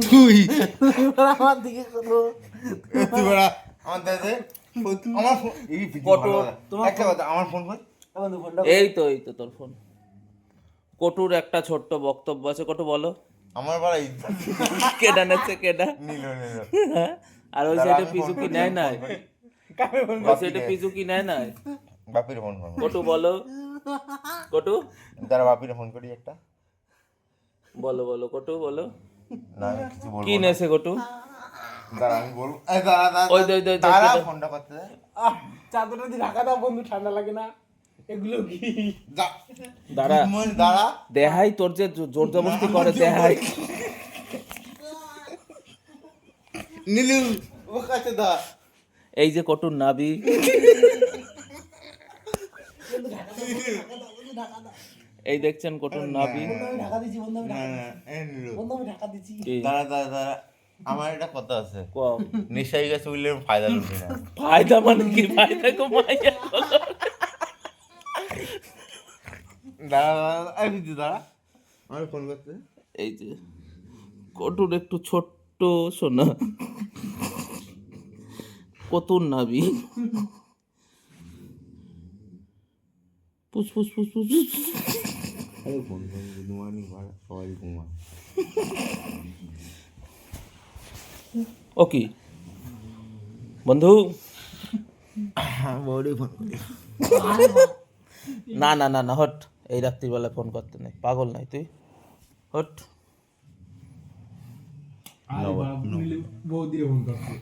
তুই আমার দিকে করো তুই বড়া আমার দাদা আমার ফোন এই কত তোমার একটা কথা আমার ফোন কই বন্ধু ফোনটা এই তো তোর ফোন। কটুর একটা ছোট্ট বক্তব্য আছে, কটু বলো। আমার বড়া কেডা নেছে কেডা? নিল হ্যাঁ? আর ওই দাঁড়া, সাইডে আমি পিছু ফোন কি করি, নেয় আমি নাই? ফোন করি। কাকে ফোন ওই সাইডে পিছু কি নেয় নাই? বাপির ফোন করবো কটু বলো, কটু দাঁড়া বাপির ফোন করি একটা বলো কটু বলো। না আমি কিছু বলবো কি না। নেছে কটু? দাঁড়া আমি বলবো এই দাঁড়া ওই দই দাঁড়া ফোনটা করতে দে চাদরটা দিয়ে ঢাকা দাও বন্ধু, ঠান্ডা লাগে না? এগুলো কি? দাঁড়া দাঁড়া দেহাই তোর যে জোর জবরদস্তি করে দেহাই। নীলু ও কাছে দা এই যে কটুর নাবি, এই দেখছেন কটুর নাবি। বন্ধু আমি ঢাকা দিচ্ছি, বন্ধু আমি না ঢাকা না এই নীলু বন্ধু আমি ঢাকা দিচ্ছি। কি? দাঁড়া আমার একটা কথা আছে কও। নেশাই গেছে বললে ফায়দা লুটি না ফায়দা মানে কি? ফায়দা কমাইয়া দাঁড়া এই দিদি দাঁড়া আমার ফোন করতে দে। এই যে কটুর একটু ছোট্ট সোনা, কতুর নাবি। পুস পুস পুস পুস পুস। আরে ফোন করে ঘুমানি ভাড়া সবাই ঘুমা ও কি বন্ধু? বড়ি ফোন করি না হট, এই রাত্রিবেলা ফোন করতে নেই, পাগল নাই তুই, হট। আরে বাবা, বৌদিরে ফোন করছে।